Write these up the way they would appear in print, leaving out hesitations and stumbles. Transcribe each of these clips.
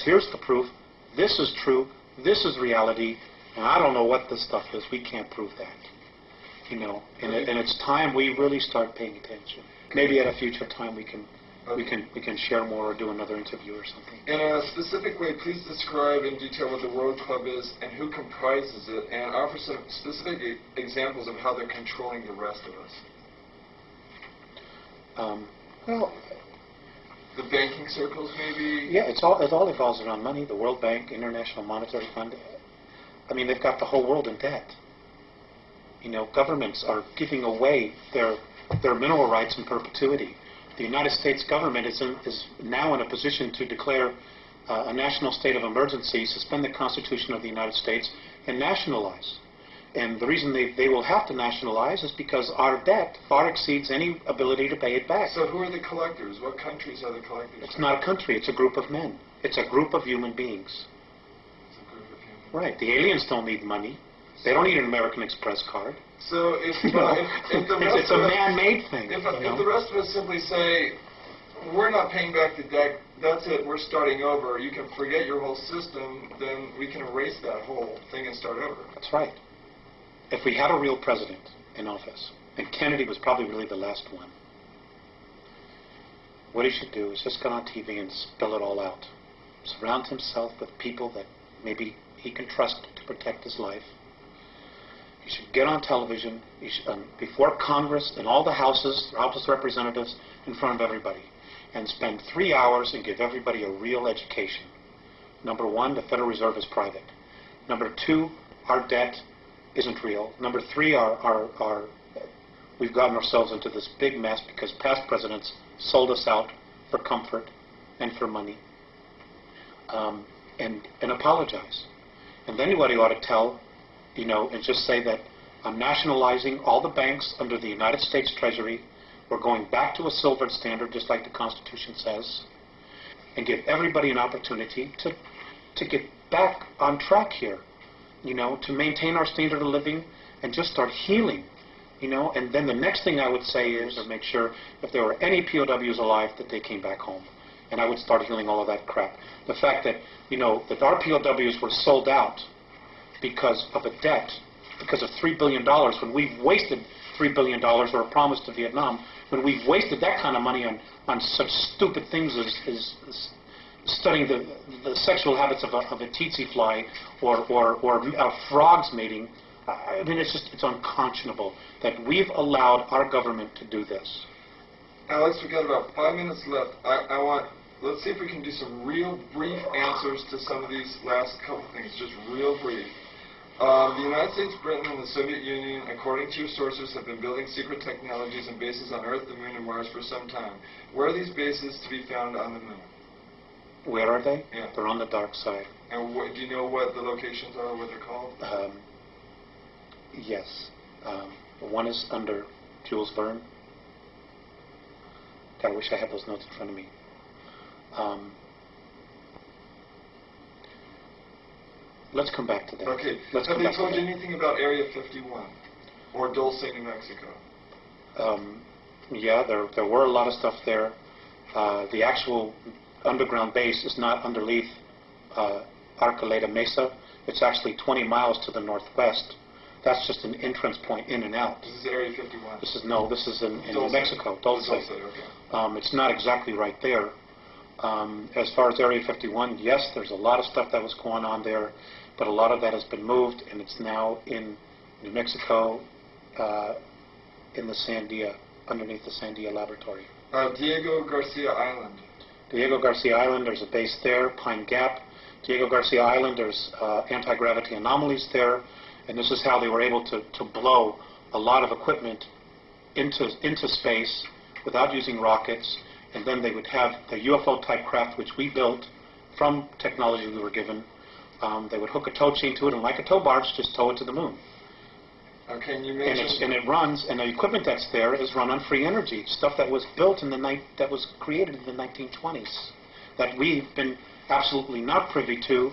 here's the proof, this is true, this is reality, and I don't know what this stuff is, we can't prove that. You know, and it's time we really start paying attention. Maybe at a future time we can share more or do another interview or something. In a specific way, please describe in detail what the World Club is and who comprises it, and offer some specific examples of how they're controlling the rest of us. Well, the banking circles, maybe? Yeah, it all revolves around money. The World Bank, International Monetary Fund. I mean, they've got the whole world in debt. You know, governments are giving away their mineral rights in perpetuity. The United States government is now in a position to declare a national state of emergency, suspend the Constitution of the United States, and nationalize. And the reason they will have to nationalize is because our debt far exceeds any ability to pay it back. So who are the collectors? What countries are the collectors? It's not a country, it's a group of men. It's a group of human beings. It's a group of human beings. Right. The aliens don't need money. They don't need an American Express card. So if the rest it's a man-made thing. If the rest of us simply say, we're not paying back the debt, that's it, we're starting over, you can forget your whole system, then we can erase that whole thing and start over. That's right. If we had a real president in office, and Kennedy was probably really the last one, what he should do is just go on TV and spill it all out. Surround himself with people that maybe he can trust to protect his life. He should get on television before Congress and all the houses, House of Representatives, in front of everybody, and spend 3 hours and give everybody a real education. Number one, the Federal Reserve is private. Number two, our debt isn't real. Number three, we've gotten ourselves into this big mess because past presidents sold us out for comfort and for money, and apologize. And then what he ought to tell, you know, and just say that I'm nationalizing all the banks under the United States Treasury. We're going back to a silver standard, just like the Constitution says, and give everybody an opportunity to get back on track here, you know, to maintain our standard of living and just start healing, you know. And then the next thing I would say is to make sure if there were any POWs alive that they came back home. And I would start healing all of that crap. The fact that, you know, that our POWs were sold out because of a debt, because of $3 billion, when we've wasted $3 billion, or a promise to Vietnam, when we've wasted that kind of money on such stupid things as studying the sexual habits of a tsetse fly or frogs mating. I mean, it's unconscionable that we've allowed our government to do this. Alex, we've got about 5 minutes left. Let's see if we can do some real brief answers to some of these last couple things, just real brief. The United States, Britain, and the Soviet Union, according to your sources, have been building secret technologies and bases on Earth, the Moon, and Mars for some time. Where are these bases to be found on the Moon? Where are they? Yeah. They're on the dark side. And do you know what the locations are, what they're called? Yes. One is under Jules Verne. God, I wish I had those notes in front of me. Let's come back to that. Okay. Have they told you anything about Area 51 or Dulce, New Mexico? Yeah, there were a lot of stuff there. The actual underground base is not underneath Arcoleta Mesa. It's actually 20 miles to the northwest. That's just an entrance point in and out. This is Area 51? This is in New Mexico, Dulce. Dulce, okay. It's not exactly right there. As far as Area 51, yes, there's a lot of stuff that was going on there, but a lot of that has been moved, and it's now in New Mexico, in the Sandia, underneath the Sandia Laboratory. Diego Garcia Island. Diego Garcia Island, there's a base there. Pine Gap. Diego Garcia Island, there's anti-gravity anomalies there, and this is how they were able to blow a lot of equipment into space without using rockets. And then they would have the UFO-type craft, which we built from technology we were given. They would hook a tow chain to it, and like a tow barge, just tow it to the moon. Okay, and you mentioned... And it runs, and the equipment that's there is run on free energy, stuff that was built that was created in the 1920s, that we've been absolutely not privy to.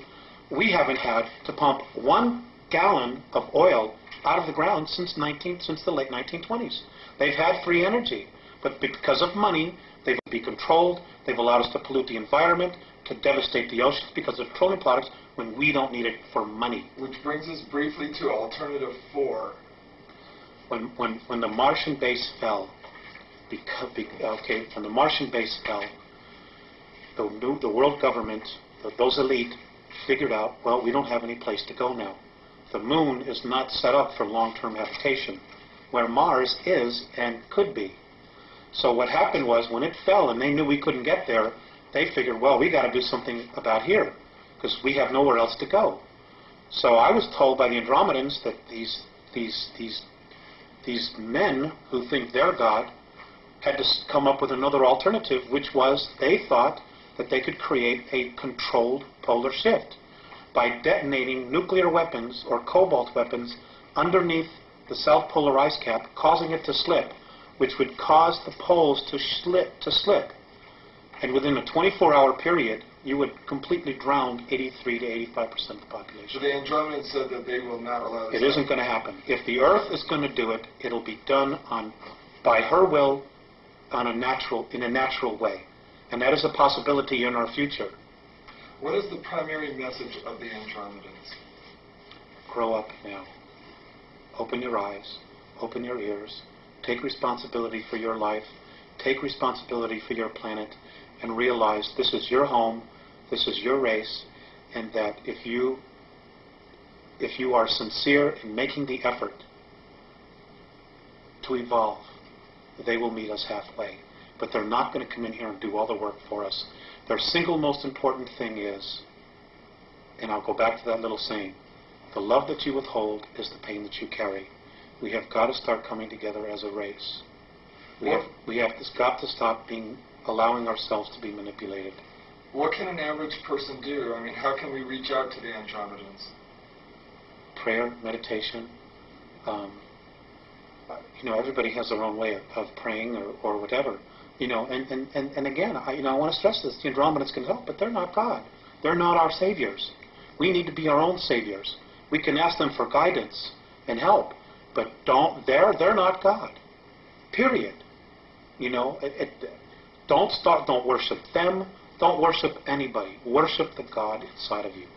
We haven't had to pump 1 gallon of oil out of the ground since the late 1920s. They've had free energy, but because of money, they've been controlled. They've allowed us to pollute the environment. to devastate the oceans because of petroleum products when we don't need it for money. Which brings us briefly to alternative 4. When the Martian base fell, when the Martian base fell, the world government, those elite, figured out, well, we don't have any place to go now. The moon is not set up for long-term habitation, where Mars is and could be. So what happened was, when it fell and they knew we couldn't get there, they figured, well, we got to do something about here, because we have nowhere else to go. So I was told by the Andromedans that these men who think they're God had to come up with another alternative, which was they thought that they could create a controlled polar shift by detonating nuclear weapons or cobalt weapons underneath the South Polar ice cap, causing it to slip, which would cause the poles to slip. And within a 24-hour period, you would completely drown 83 to 85% of the population. So the Andromedans said that they will not allow this. It isn't going to happen. If the Earth is going to do it, it'll be done by her will, in a natural way. And that is a possibility in our future. What is the primary message of the Andromedans? Grow up now. Open your eyes. Open your ears. Take responsibility for your life. Take responsibility for your planet. And realize this is your home. This is your race. And that if you are sincere in making the effort to evolve, they will meet us halfway. But they're not going to come in here and do all the work for us. Their single most important thing is, and I'll go back to that little saying, the love that you withhold is the pain that you carry. We have got to start coming together as a race. We have got to stop allowing ourselves to be manipulated. What can an average person do? I mean, how can we reach out to the Andromedans? Prayer, meditation. Everybody has their own way of praying or whatever. And again, I want to stress this: the Andromedans can help, but they're not God. They're not our saviors. We need to be our own saviors. We can ask them for guidance and help, but they're not God. Period. Don't worship them. Don't worship anybody. Worship the God inside of you.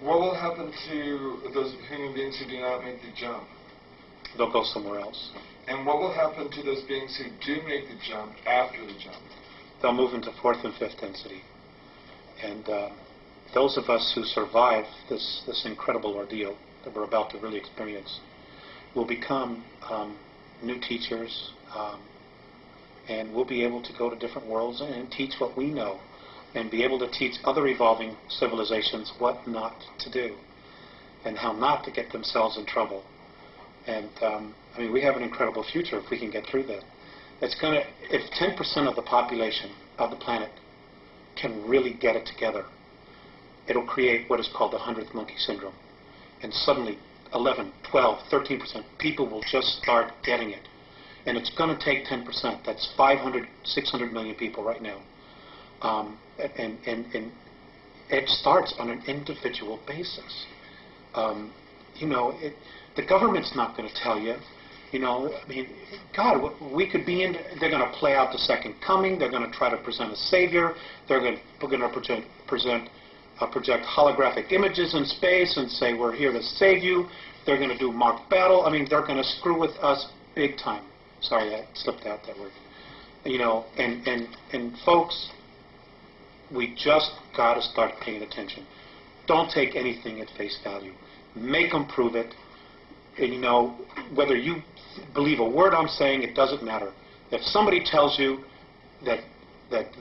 What will happen to those human beings who do not make the jump? They'll go somewhere else. And what will happen to those beings who do make the jump after the jump? They'll move into 4th and 5th density. And those of us who survive this incredible ordeal that we're about to really experience will become new teachers, and we'll be able to go to different worlds and teach what we know, and be able to teach other evolving civilizations what not to do and how not to get themselves in trouble. And we have an incredible future if we can get through that. If 10% of the population of the planet can really get it together, it'll create what is called the 100th monkey syndrome. And suddenly 11, 12, 13% people will just start getting it. And it's going to take 10%. That's 500, 600 million people right now. And it starts on an individual basis. The government's not going to tell you. God, we could be in. They're going to play out the second coming. They're going to try to present a savior. They're going to project holographic images in space and say we're here to save you. They're going to do mock battle. They're going to screw with us big time. Sorry, I slipped out that word. And folks, we just got to start paying attention. Don't take anything at face value. Make them prove it. And whether you believe a word I'm saying, it doesn't matter. If somebody tells you that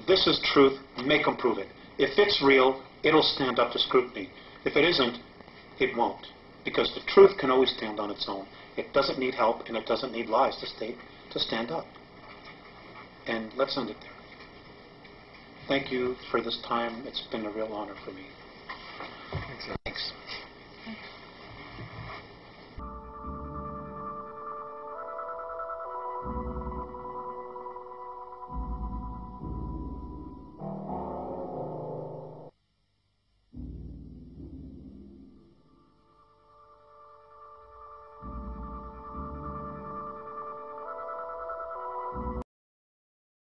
this is truth, make them prove it. If it's real, it'll stand up to scrutiny. If it isn't, it won't. Because the truth can always stand on its own. It doesn't need help, and it doesn't need lies to stand up. And let's end it there. Thank you for this time. It's been a real honor for me.